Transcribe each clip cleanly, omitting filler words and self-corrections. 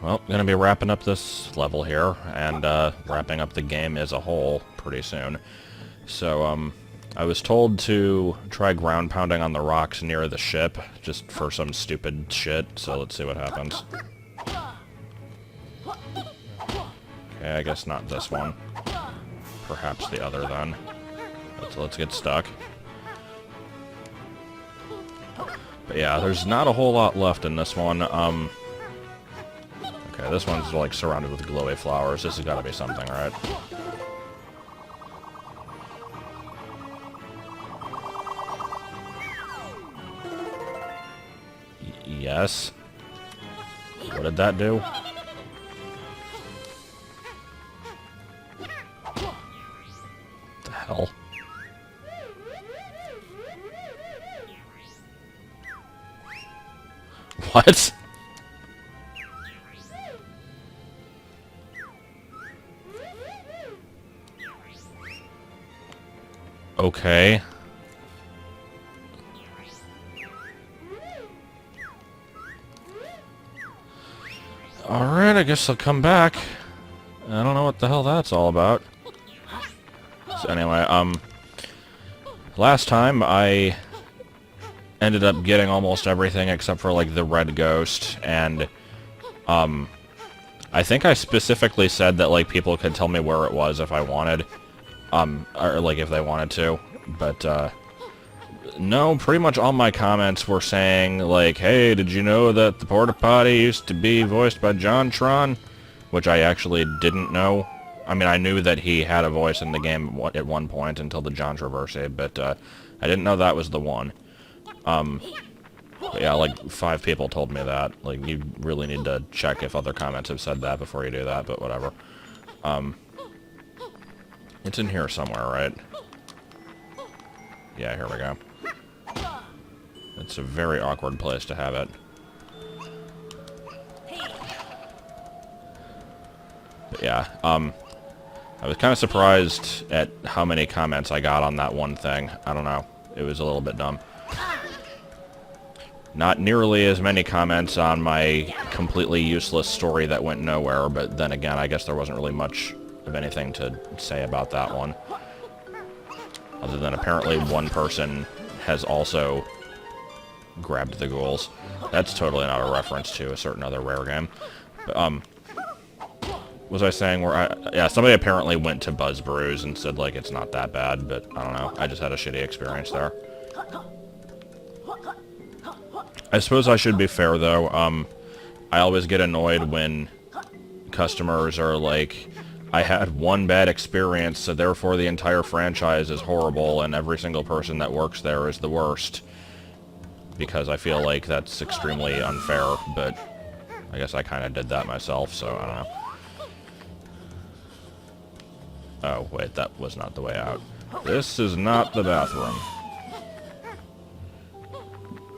Well, gonna be wrapping up this level here, and wrapping up the game as a whole pretty soon. So, I was told to try ground pounding on the rocks near the ship, just for some stupid shit, so let's see what happens. Okay, I guess not this one. Perhaps the other then. Let's get stuck. But yeah, there's not a whole lot left in this one. Okay, this one's like surrounded with glowy flowers. This has got to be something, right? Yes. What did that do? The hell? What? Okay. Alright, I guess I'll come back. I don't know what the hell that's all about. So anyway, last time I ended up getting almost everything except for, like, the red ghost, and, I think I specifically said that, like, people could tell me where it was if I wanted, or, like, if they wanted to, but, no, pretty much all my comments were saying, like, hey, did you know that the Porta Potty used to be voiced by John Tron? Which I actually didn't know. I mean, I knew that he had a voice in the game at one point until the John Traverse, but, I didn't know that was the one. But yeah, like, 5 people told me that. Like, you really need to check if other comments have said that before you do that, but whatever. It's in here somewhere, right? Yeah, here we go. It's a very awkward place to have it. But yeah, I was kind of surprised at how many comments I got on that one thing. I don't know. It was a little bit dumb. Not nearly as many comments on my completely useless story that went nowhere, but then again, I guess there wasn't really much of anything to say about that one. Other than apparently one person has also grabbed the ghouls. That's totally not a reference to a certain other rare game. But, was I saying where yeah, somebody apparently went to Buzz Brews and said, like, it's not that bad, but I don't know. I just had a shitty experience there. I suppose I should be fair, though. I always get annoyed when customers are like, I had one bad experience, so therefore the entire franchise is horrible, and every single person that works there is the worst. Because I feel like that's extremely unfair, but I guess I kind of did that myself, so I don't know. Oh, wait, that was not the way out. This is not the bathroom.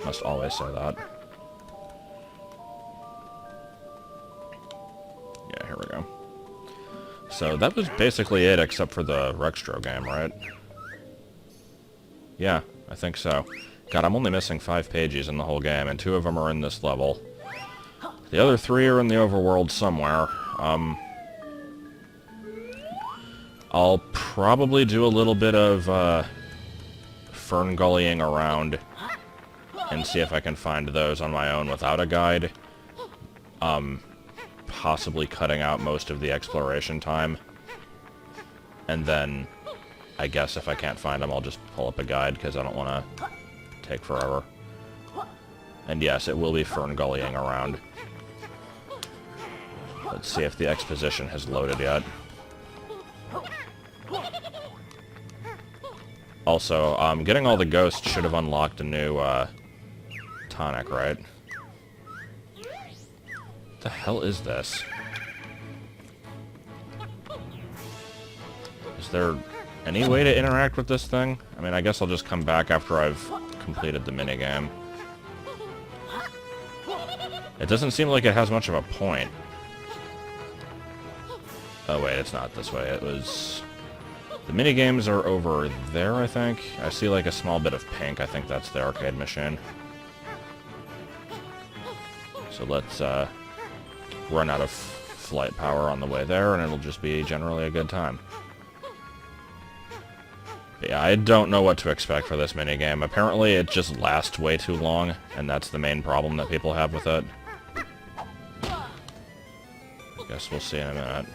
Must always say that. Yeah, here we go. So that was basically it, except for the Rextro game, right? Yeah, I think so. God, I'm only missing 5 pages in the whole game, and 2 of them are in this level. The other 3 are in the overworld somewhere. I'll probably do a little bit of, ferngullying around and see if I can find those on my own without a guide. Possibly cutting out most of the exploration time. And then, I guess if I can't find them, I'll just pull up a guide, because I don't want to take forever. And yes, it will be ferngullying around. Let's see if the exposition has loaded yet. Also, getting all the ghosts should have unlocked a new, tonic, right? What the hell is this? Is there any way to interact with this thing? I mean, I guess I'll just come back after I've completed the minigame. It doesn't seem like it has much of a point. Oh wait, it's not this way. It was... The minigames are over there, I think. I see like a small bit of pink. I think that's the arcade machine. So let's run out of flight power on the way there, and it'll just be generally a good time. But yeah, I don't know what to expect for this minigame. Apparently it just lasts way too long, and that's the main problem that people have with it. Guess we'll see in a minute.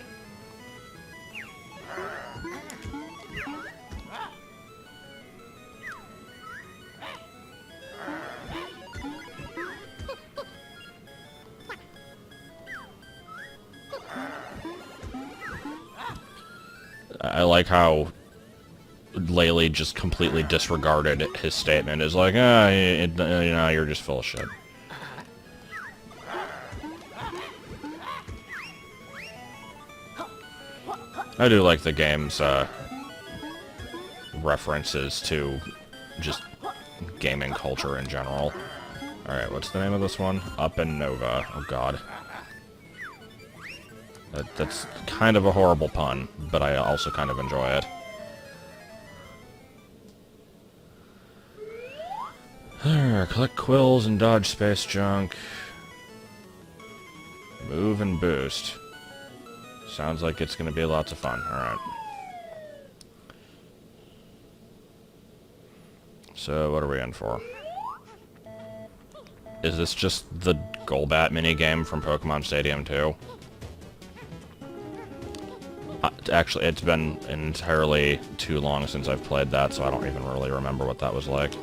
I like how Laylee just completely disregarded his statement. Is like, you know, you're just full of shit. I do like the game's references to just gaming culture in general. Alright, what's the name of this one? Up and Nova. Oh god. That's kind of a horrible pun, but I also kind of enjoy it. Collect quills and dodge space junk. Move and boost. Sounds like it's going to be lots of fun. Alright. So, what are we in for? Is this just the Golbat minigame from Pokemon Stadium 2? Actually, it's been entirely too long since I've played that, so I don't even really remember what that was like.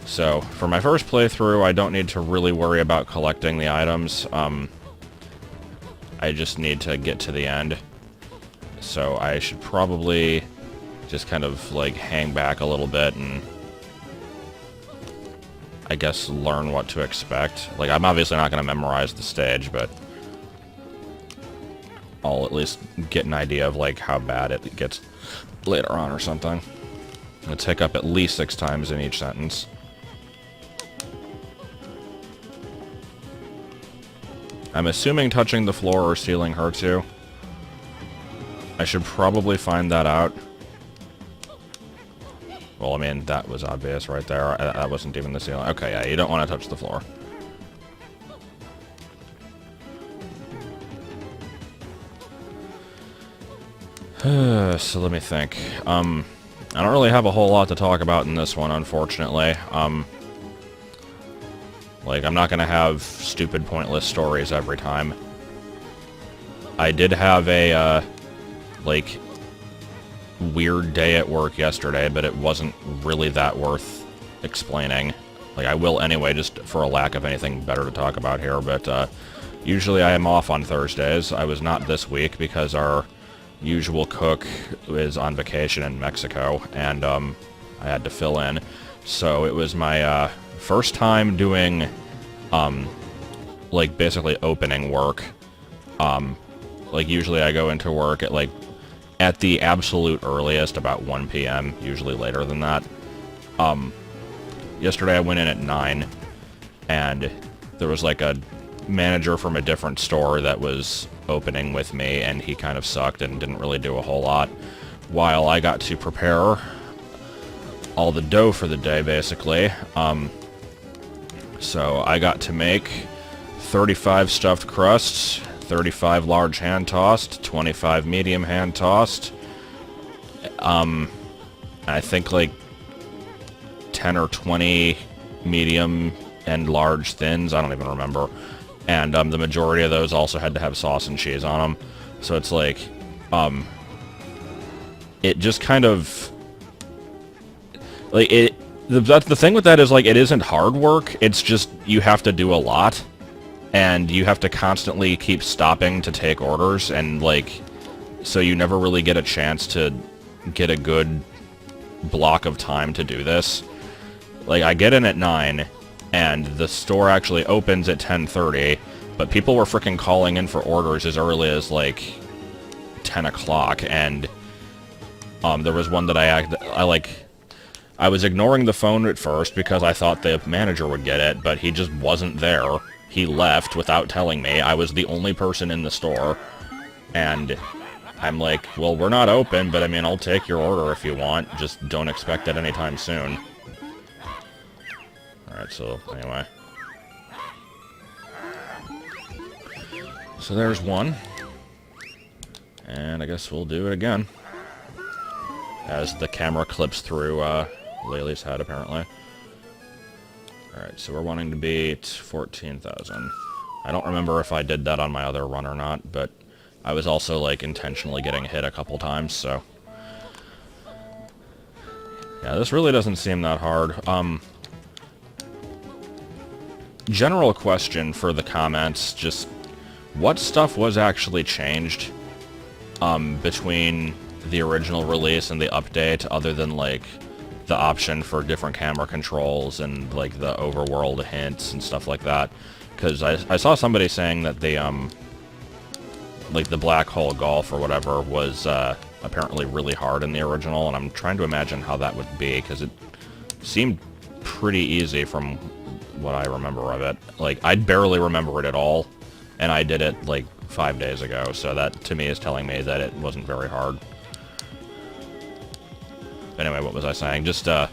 So, for my first playthrough, I don't need to really worry about collecting the items. I just need to get to the end. So I should probably just kind of, like, hang back a little bit and, I guess, learn what to expect. Like, I'm obviously not going to memorize the stage, but I'll at least get an idea of, like, how bad it gets later on or something. It'll take up at least 6 times in each sentence. I'm assuming touching the floor or ceiling hurts you. I should probably find that out. Well, I mean, that was obvious right there. That wasn't even the ceiling. Okay, yeah, you don't want to touch the floor. So let me think. I don't really have a whole lot to talk about in this one, unfortunately. Like, I'm not gonna have stupid, pointless stories every time. I did have a, like, weird day at work yesterday, but it wasn't really that worth explaining. Like, I will anyway, just for a lack of anything better to talk about here, but, usually I am off on Thursdays. I was not this week because our usual cook is on vacation in Mexico, and, I had to fill in. So it was my, first time doing, like, basically opening work. Like, usually I go into work at, like, at the absolute earliest, about 1 p.m., usually later than that. Yesterday I went in at 9, and there was, like, a manager from a different store that was opening with me, and he kind of sucked and didn't really do a whole lot, while I got to prepare all the dough for the day, basically. So I got to make 35 stuffed crusts, 35 large hand-tossed, 25 medium hand-tossed, I think like 10 or 20 medium and large thins, I don't even remember. And the majority of those also had to have sauce and cheese on them. So it's like, it just kind of, like, the thing with that is, like, it isn't hard work, it's just, you have to do a lot, and you have to constantly keep stopping to take orders, and, like, so you never really get a chance to get a good block of time to do this. Like, I get in at 9, and the store actually opens at 10:30, but people were freaking calling in for orders as early as, like, 10 o'clock, and, there was one that I was ignoring the phone at first because I thought the manager would get it, but he just wasn't there. He left without telling me. I was the only person in the store, and I'm like, well, we're not open, but I mean, I'll take your order if you want. Just don't expect it anytime soon. Alright, so, anyway. So there's one. And I guess we'll do it again. As the camera clips through Laylee's head, apparently. Alright, so we're wanting to beat 14,000. I don't remember if I did that on my other run or not, but I was also, like, intentionally getting hit a couple times, so... Yeah, this really doesn't seem that hard. General question for the comments, just... What stuff was actually changed, between the original release and the update, other than, like... the option for different camera controls and, like, the overworld hints and stuff like that. Because I saw somebody saying that the, like, the black hole golf or whatever was, apparently really hard in the original, and I'm trying to imagine how that would be, because it seemed pretty easy from what I remember of it. Like, I barely remember it at all, and I did it, like, 5 days ago, so that, to me, is telling me that it wasn't very hard. Anyway, what was I saying? Just, I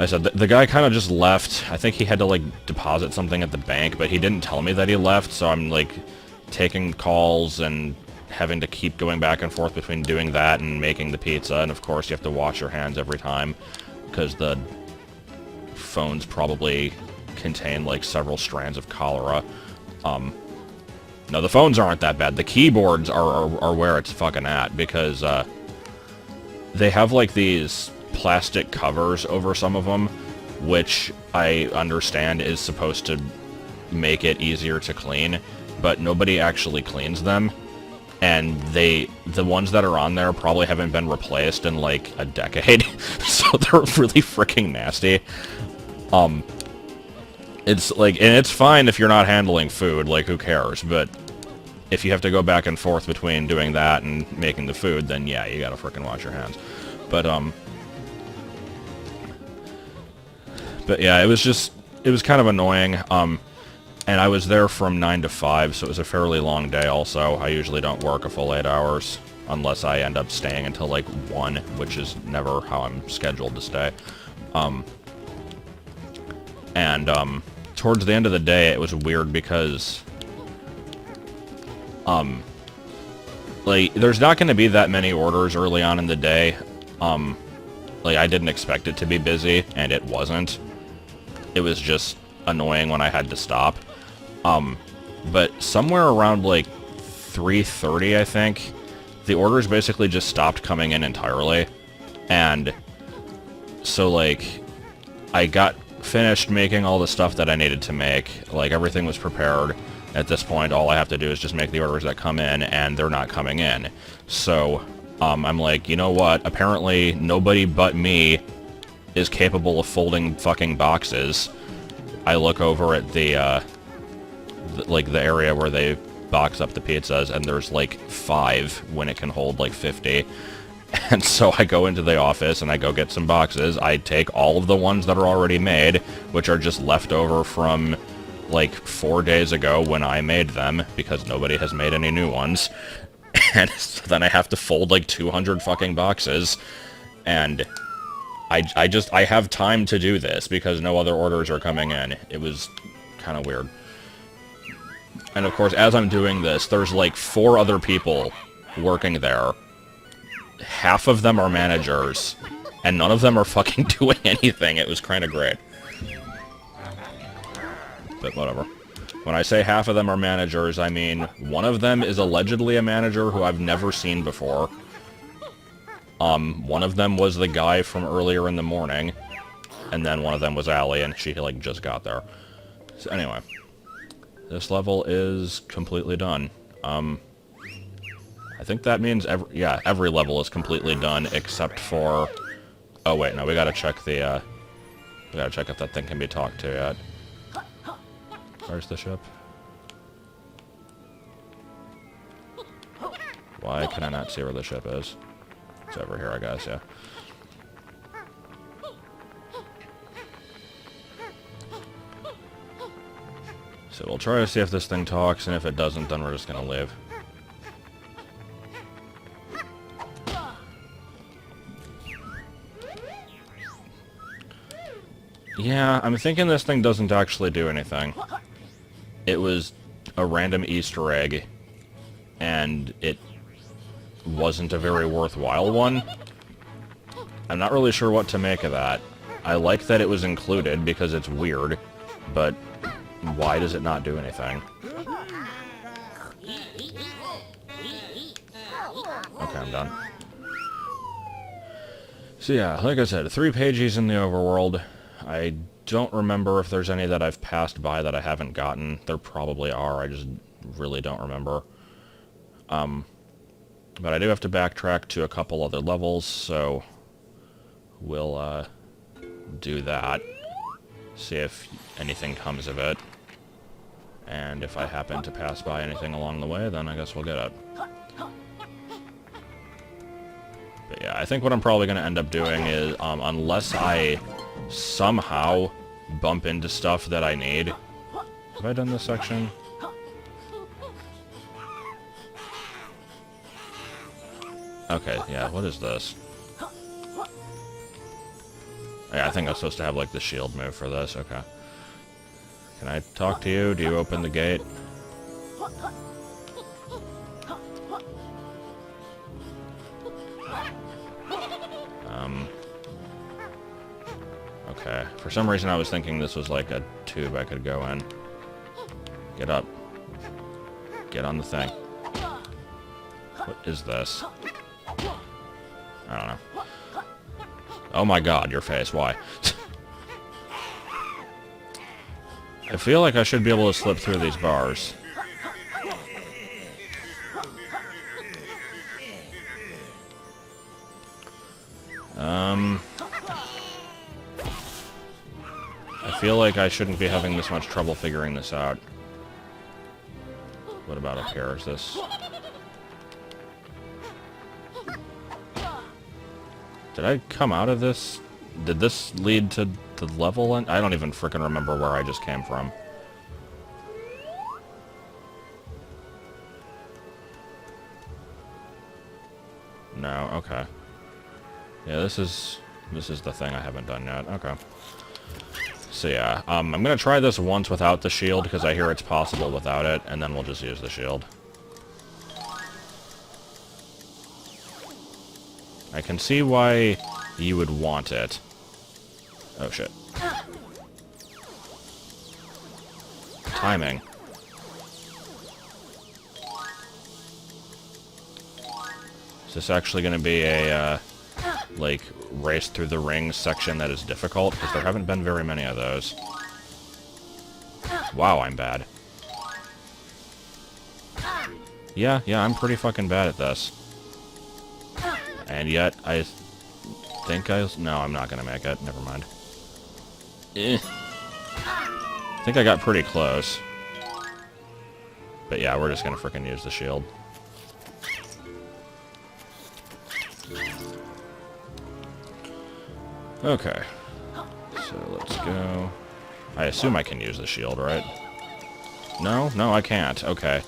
said the guy kind of just left. I think he had to, like, deposit something at the bank, but he didn't tell me that he left, so I'm, like, taking calls and having to keep going back and forth between doing that and making the pizza, and of course you have to wash your hands every time, because the phones probably contain, like, several strands of cholera. No, the phones aren't that bad. The keyboards are where it's fucking at, because, they have, like, these plastic covers over some of them, which I understand is supposed to make it easier to clean, but nobody actually cleans them, and the ones that are on there probably haven't been replaced in, like, a decade, so they're really freaking nasty. It's, like, and it's fine if you're not handling food, like, who cares, but if you have to go back and forth between doing that and making the food, then yeah, you gotta frickin' wash your hands. But yeah, it was kind of annoying, and I was there from 9 to 5, so it was a fairly long day also. I usually don't work a full 8 hours, unless I end up staying until, like, 1, which is never how I'm scheduled to stay. Towards the end of the day, it was weird because... like, there's not going to be that many orders early on in the day. Like, I didn't expect it to be busy, and it wasn't. It was just annoying when I had to stop. But somewhere around, like, 3:30, I think, the orders basically just stopped coming in entirely. And so, like, I got finished making all the stuff that I needed to make. Like, everything was prepared. At this point, all I have to do is just make the orders that come in, and they're not coming in. So, I'm like, you know what? Apparently, nobody but me is capable of folding fucking boxes. I look over at the area where they box up the pizzas, and there's, like, 5 when it can hold, like, 50. And so I go into the office, and I go get some boxes. I take all of the ones that are already made, which are just left over from... like 4 days ago when I made them, because nobody has made any new ones. And so then I have to fold like 200 fucking boxes. And I have time to do this because no other orders are coming in. It was kind of weird. And of course, as I'm doing this, there's like 4 other people working there. Half of them are managers, and none of them are fucking doing anything. It was kind of great. But whatever. When I say half of them are managers, I mean one of them is allegedly a manager who I've never seen before. One of them was the guy from earlier in the morning, and then one of them was Allie, and she, like, just got there. So anyway, this level is completely done. I think that means every level is completely done except for... Oh wait, no, we gotta check the, we gotta check if that thing can be talked to yet. Where's the ship? Why can I not see where the ship is? It's over here, I guess, yeah. So we'll try to see if this thing talks, and if it doesn't, then we're just gonna leave. Yeah, I'm thinking this thing doesn't actually do anything. It was a random Easter egg and it wasn't a very worthwhile one. I'm not really sure what to make of that. I like that it was included because it's weird, but why does it not do anything? Okay, I'm done. So yeah, like I said, 3 pages in the overworld. I don't remember if there's any that I've passed by that I haven't gotten. There probably are, I just really don't remember. But I do have to backtrack to a couple other levels, so we'll do that. See if anything comes of it. And if I happen to pass by anything along the way, then I guess we'll get it. But yeah, I think what I'm probably going to end up doing is, unless I somehow bump into stuff that I need... Have I done this section? Okay, yeah, what is this? Yeah, I think I'm supposed to have, like, the shield move for this, okay. Can I talk to you? Do you open the gate? Okay. For some reason I was thinking this was like a tube I could go in. Get up. Get on the thing. What is this? I don't know. Oh my god, your face. Why? I feel like I should be able to slip through these bars. I feel like I shouldn't be having this much trouble figuring this out. What about up here? Is this... Did I come out of this? Did this lead to the level? I don't even frickin' remember where I just came from. No, okay. Yeah, this is the thing I haven't done yet. Okay. So yeah, I'm gonna try this once without the shield because I hear it's possible without it, and then we'll just use the shield. I can see why you would want it. Oh shit. Timing. Is this actually gonna be a, like, race through the rings section that is difficult? Because there haven't been very many of those. Wow, I'm bad. Yeah, I'm pretty fucking bad at this. And yet, I think no, I'm not gonna make it. Never mind. I think I got pretty close. But yeah, we're just gonna frickin' use the shield. Okay. So let's go. I assume I can use the shield, right? No, I can't. Okay.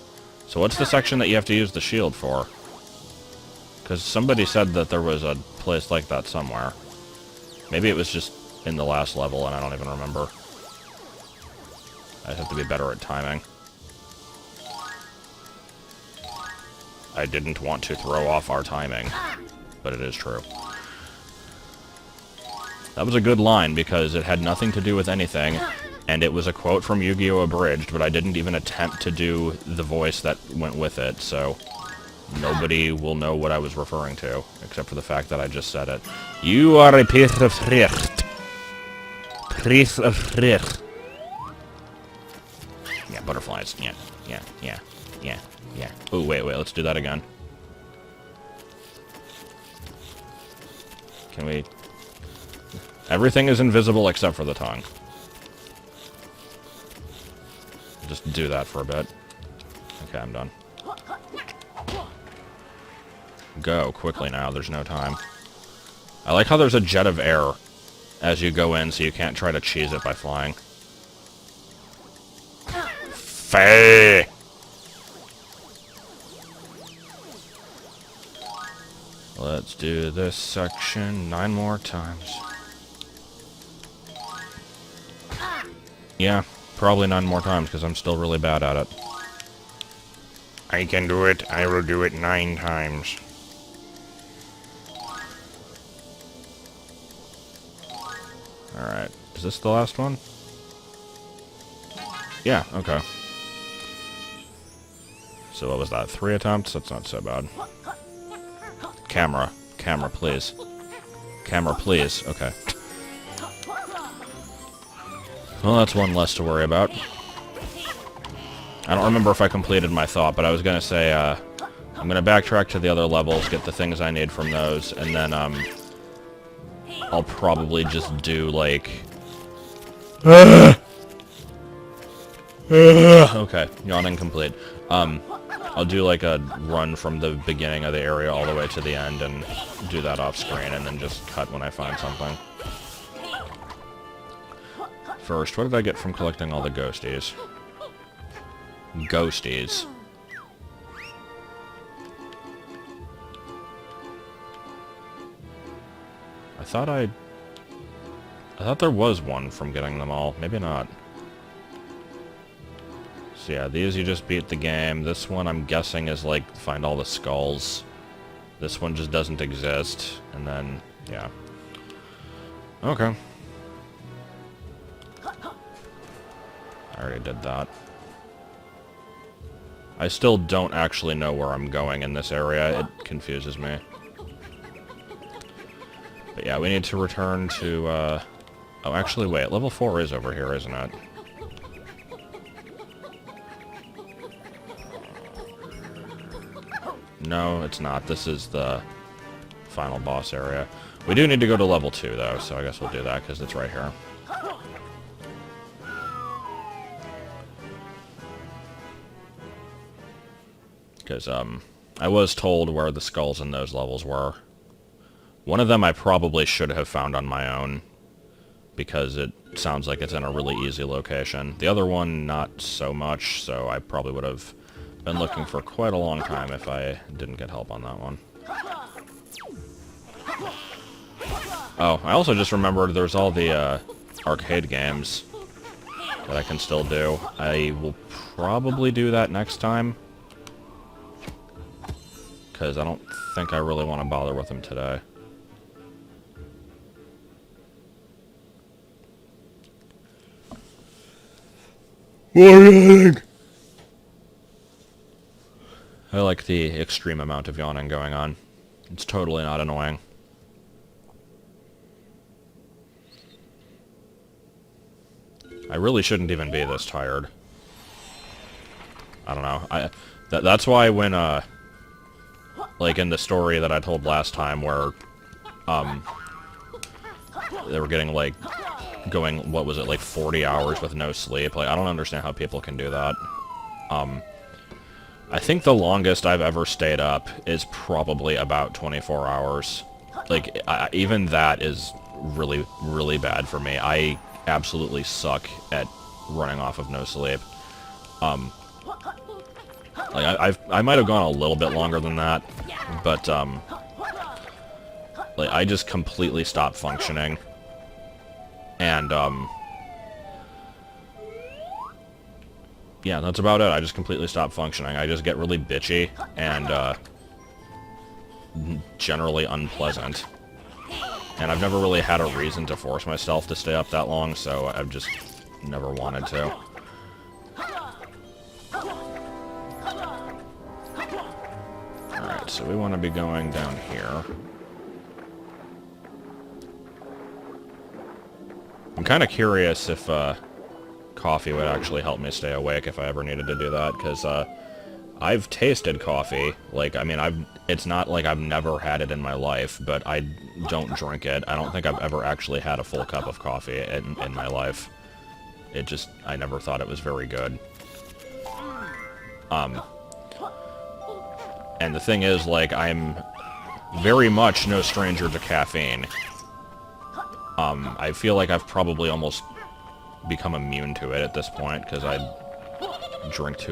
So what's the section that you have to use the shield for? Because somebody said that there was a place like that somewhere. Maybe it was just in the last level and I don't even remember. I have to be better at timing. I didn't want to throw off our timing, but it is true. That was a good line because it had nothing to do with anything, and it was a quote from Yu-Gi-Oh! Abridged, but I didn't even attempt to do the voice that went with it, so nobody will know what I was referring to, except for the fact that I just said it. You are a piece of shit. Piece of shit. Yeah, butterflies. Yeah. Oh, wait, let's do that again. Can we... Everything is invisible except for the tongue. Just do that for a bit. Okay, I'm done. Go, quickly now, there's no time. I like how there's a jet of air as you go in, so you can't try to cheese it by flying. Faye! Let's do this section 9 more times. Yeah, probably 9 more times, because I'm still really bad at it. I can do it. I will do it 9 times. Alright. Is this the last one? Yeah, okay. So what was that? 3 attempts? That's not so bad. Camera. Camera, please. Camera, please. Okay. Well, that's one less to worry about. I don't remember if I completed my thought, but I was gonna say, I'm gonna backtrack to the other levels, get the things I need from those, and then, I'll probably just do, like... Okay, yawning complete. I'll do, like, a run from the beginning of the area all the way to the end, and do that off-screen, and then just cut when I find something. First, what did I get from collecting all the ghosties? Ghosties. I thought there was one from getting them all. Maybe not. So yeah, these you just beat the game. This one I'm guessing is like find all the skulls. This one just doesn't exist. And then, yeah. Okay. I already did that. I still don't actually know where I'm going in this area. It confuses me. But yeah, we need to return to, Oh, actually, wait. Level 4 is over here, isn't it? No, it's not. This is the final boss area. We do need to go to level 2, though, so I guess we'll do that, because it's right here. Because, I was told where the skulls in those levels were. One of them I probably should have found on my own, because it sounds like it's in a really easy location. The other one, not so much, so I probably would have been looking for quite a long time if I didn't get help on that one. Oh, I also just remembered there's all the, arcade games that I can still do. I will probably do that next time, because I don't think I really want to bother with them today. I like the extreme amount of yawning going on. It's totally not annoying. I really shouldn't even be this tired. I don't know. That's why when, like in the story that I told last time where, they were getting, like, going, what was it, like 40 hours with no sleep. Like, I don't understand how people can do that. I think the longest I've ever stayed up is probably about 24 hours. Like, even that is really, really bad for me. I absolutely suck at running off of no sleep. Like, I might have gone a little bit longer than that, but, like, I just completely stopped functioning. And, yeah, that's about it. I just completely stop functioning. I just get really bitchy and, generally unpleasant. And I've never really had a reason to force myself to stay up that long, so I've just never wanted to. Alright, so we want to be going down here. I'm kind of curious if, coffee would actually help me stay awake if I ever needed to do that, because, I've tasted coffee. Like, I mean, it's not like I've never had it in my life, but I don't drink it. I don't think I've ever actually had a full cup of coffee in my life. I never thought it was very good. And the thing is, like, I'm very much no stranger to caffeine. I feel like I've probably almost become immune to it at this point, because I drink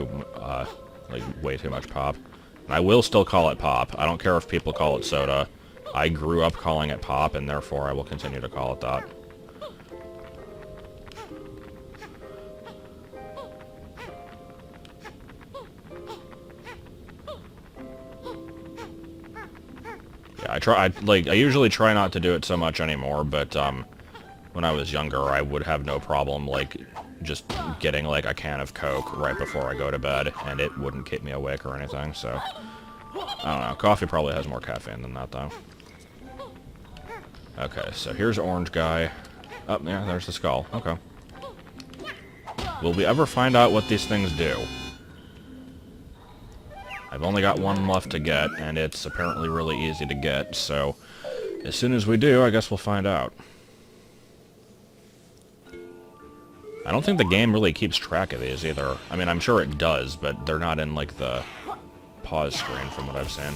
like, way too much pop. And I will still call it pop. I don't care if people call it soda. I grew up calling it pop, and therefore I will continue to call it that. Yeah, I usually try not to do it so much anymore, but, when I was younger, I would have no problem, like, just getting, like, a can of Coke right before I go to bed, and it wouldn't keep me awake or anything, so... I don't know. Coffee probably has more caffeine than that, though. Okay, so here's Orange Guy. Oh, yeah, there's the skull. Okay. Will we ever find out what these things do? I've only got one left to get, and it's apparently really easy to get, so... As soon as we do, I guess we'll find out. I don't think the game really keeps track of these, either. I mean, I'm sure it does, but they're not in, like, the pause screen from what I've seen.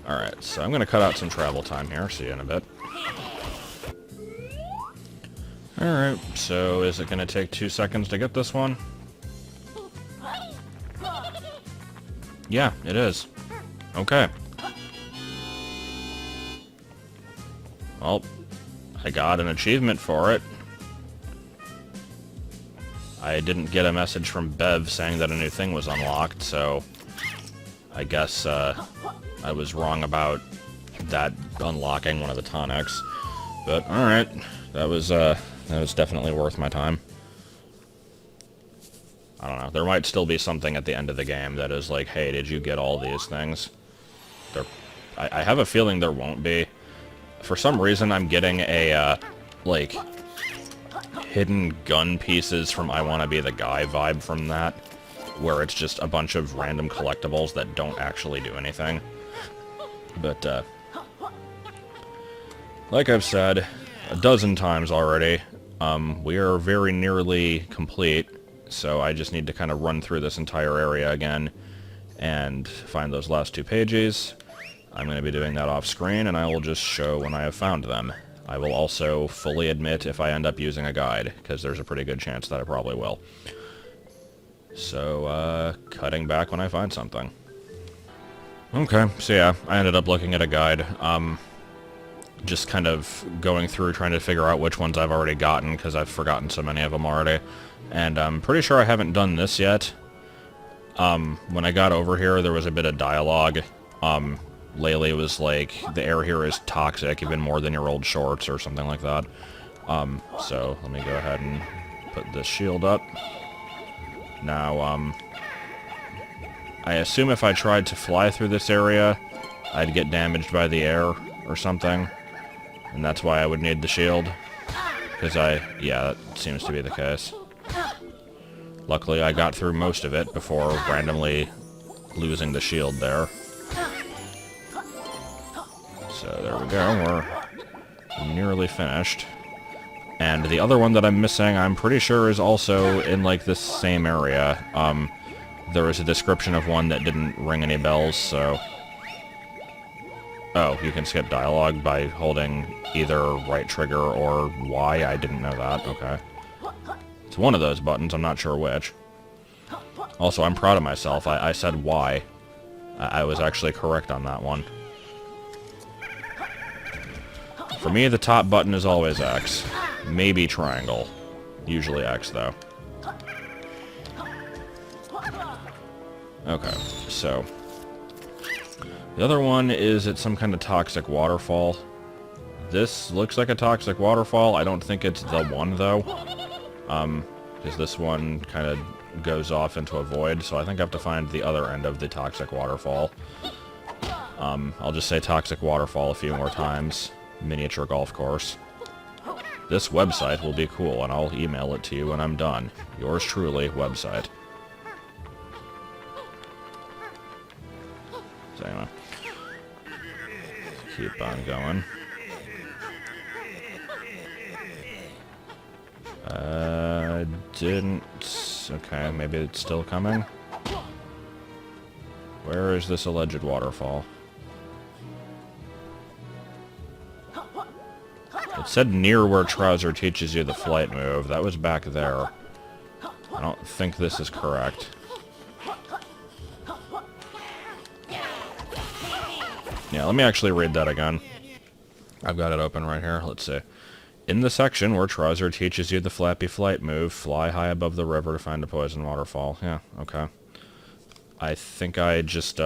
Alright, so I'm gonna cut out some travel time here. See you in a bit. Alright, so is it gonna take 2 seconds to get this one? Yeah, it is. Okay. Well, I got an achievement for it. I didn't get a message from Bev saying that a new thing was unlocked, so I guess I was wrong about that unlocking one of the tonics. But alright, that was definitely worth my time. I don't know, there might still be something at the end of the game that is like, hey, did you get all these things? I have a feeling there won't be. For some reason, I'm getting a, like, hidden gun pieces from I Wanna Be the Guy vibe from that, where it's just a bunch of random collectibles that don't actually do anything. But, like I've said a dozen times already, we are very nearly complete, so I just need to kind of run through this entire area again and find those last 2 pages. I'm going to be doing that off screen, and I will just show when I have found them. I will also fully admit if I end up using a guide, because there's a pretty good chance that I probably will. So, cutting back when I find something. Okay, so yeah, I ended up looking at a guide. Just kind of going through trying to figure out which ones I've already gotten, because I've forgotten so many of them already. And I'm pretty sure I haven't done this yet. When I got over here, there was a bit of dialogue. Laylee was like, the air here is toxic, even more than your old shorts, or something like that. So, let me go ahead and put this shield up. Now, I assume if I tried to fly through this area, I'd get damaged by the air, or something. And that's why I would need the shield. Because yeah, that seems to be the case. Luckily, I got through most of it before randomly losing the shield there. So there we go, we're nearly finished. And the other one that I'm missing, I'm pretty sure is also in, like, this same area. There was a description of one that didn't ring any bells, so... Oh, you can skip dialogue by holding either right trigger or Y? I didn't know that, okay. It's one of those buttons, I'm not sure which. Also, I'm proud of myself, I said Y. I was actually correct on that one. For me, the top button is always X. Maybe triangle. Usually X, though. Okay, so... The other one is at some kind of toxic waterfall. This looks like a toxic waterfall. I don't think it's the one, though. Because this one kind of goes off into a void, so I think I have to find the other end of the toxic waterfall. I'll just say toxic waterfall a few more times. Miniature golf course. This website will be cool, and I'll email it to you when I'm done. Yours truly, website. So anyway. Keep on going. Didn't... Okay, maybe it's still coming. Where is this alleged waterfall? It said near where Trouser teaches you the flight move. That was back there. I don't think this is correct. Yeah, let me actually read that again. I've got it open right here. Let's see. In the section where Trouser teaches you the flappy flight move, fly high above the river to find a poison waterfall. Yeah, okay. I think I just,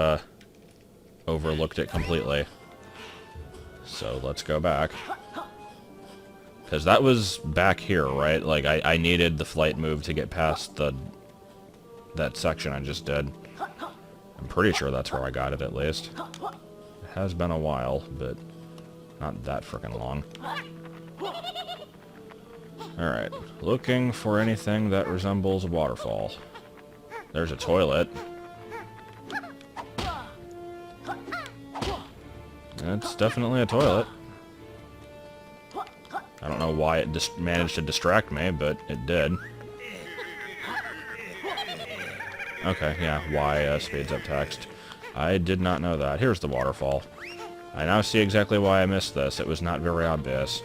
overlooked it completely. So let's go back. Because that was back here, right? Like, I needed the flight move to get past that section I just did. I'm pretty sure that's where I got it, at least. It has been a while, but not that frickin' long. Alright, looking for anything that resembles a waterfall. There's a toilet. It's definitely a toilet. I don't know why it just managed to distract me, but it did. Okay, yeah, Y speeds up text. I did not know that. Here's the waterfall. I now see exactly why I missed this. It was not very obvious.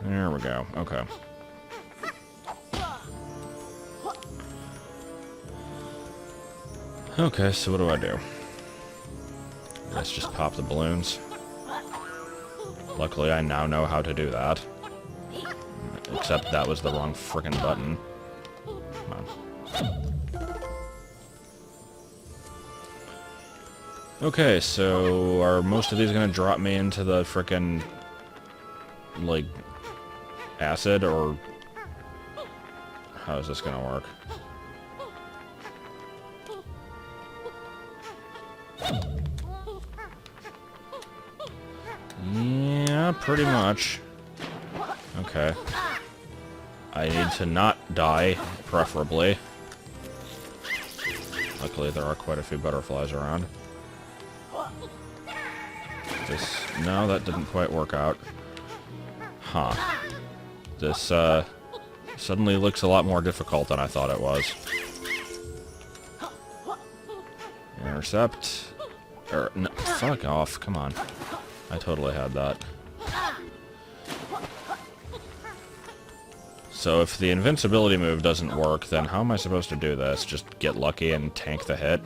There we go. Okay. Okay, so what do I do? Let's just pop the balloons. Luckily, I now know how to do that. Except that was the wrong frickin' button. Come on. Okay, so are most of these gonna drop me into the frickin', like, acid, or how is this gonna work? Yeah, pretty much. Okay. I need to not die, preferably. Luckily, there are quite a few butterflies around. No, that didn't quite work out. Huh. This, suddenly looks a lot more difficult than I thought it was. Intercept. No, fuck off, come on. I totally had that. So if the invincibility move doesn't work, then how am I supposed to do this? Just get lucky and tank the hit?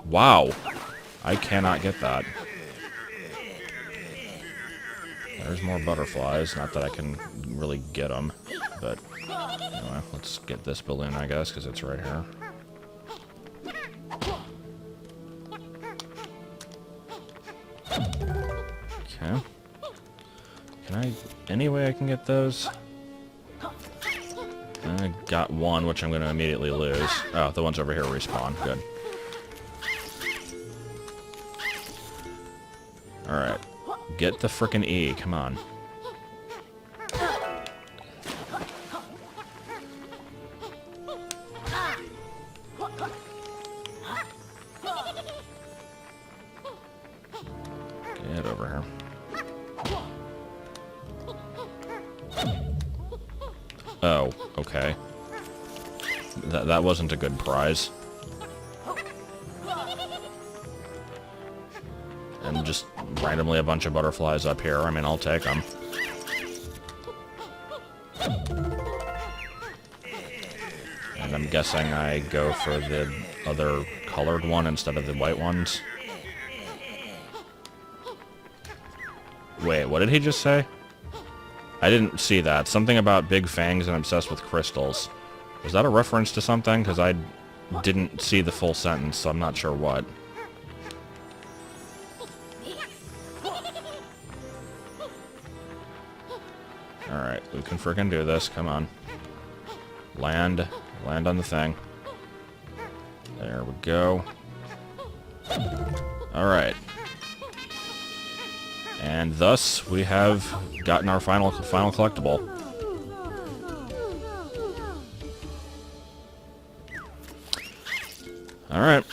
Wow! I cannot get that. There's more butterflies, not that I can really get them, but anyway, let's get this balloon, I guess, because it's right here. Okay. Can I... any way I can get those? I got one, which I'm going to immediately lose. Oh, the ones over here respawn. Good. Alright. Get the frickin' E. Come on. Get over here. Oh, okay. That wasn't a good prize. And just randomly a bunch of butterflies up here. I mean, I'll take them. And I'm guessing I go for the other colored one instead of the white ones. Wait, what did he just say? I didn't see that. Something about big fangs and obsessed with crystals. Was that a reference to something? Because I didn't see the full sentence, so I'm not sure what. Alright, we can frickin' do this. Come on. Land. Land on the thing. There we go. Alright. And thus, we have gotten our final collectible. Alright.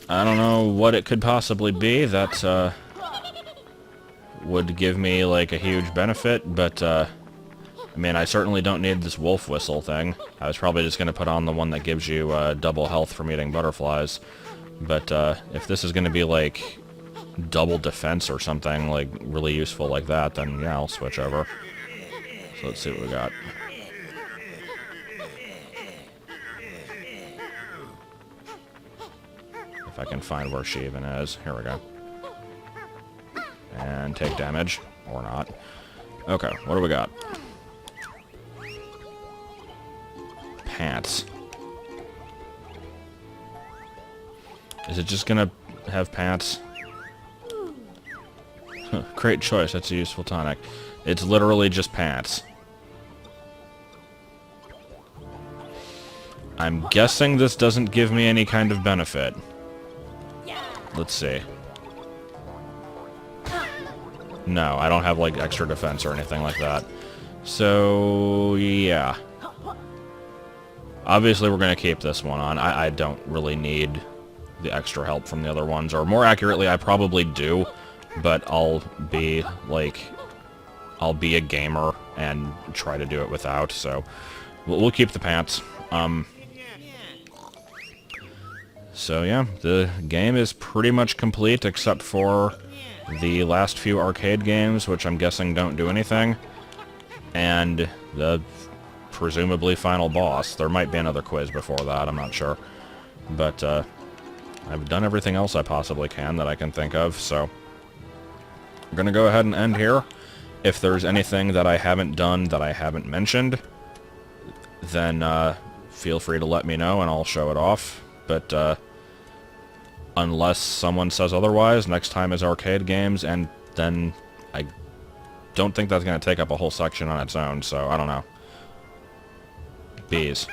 I don't know what it could possibly be that would give me, like, a huge benefit, but, I mean, I certainly don't need this wolf whistle thing. I was probably just going to put on the one that gives you double health from eating butterflies. But if this is going to be, like, double defense or something, like, really useful like that, then, yeah, I'll switch over. So let's see what we got. If I can find where she even is. Here we go. And take damage. Or not. Okay, what do we got? Pants. Is it just gonna have pants. Great choice, that's a useful tonic. It's literally just pants. I'm guessing this doesn't give me any kind of benefit. Let's see. No, I don't have, like, extra defense or anything like that. So, yeah. Obviously, we're going to keep this one on. I don't really need the extra help from the other ones. Or, more accurately, I probably do. But I'll be, like... I'll be a gamer and try to do it without. So, we'll keep the pants. So yeah, the game is pretty much complete except for the last few arcade games, which I'm guessing don't do anything, and the presumably final boss. There might be another quiz before that, I'm not sure. But I've done everything else I possibly can that I can think of, so I'm gonna go ahead and end here. If there's anything that I haven't done that I haven't mentioned, then feel free to let me know and I'll show it off. But unless someone says otherwise, next time is arcade games, and then I don't think that's going to take up a whole section on its own, so I don't know. Bees.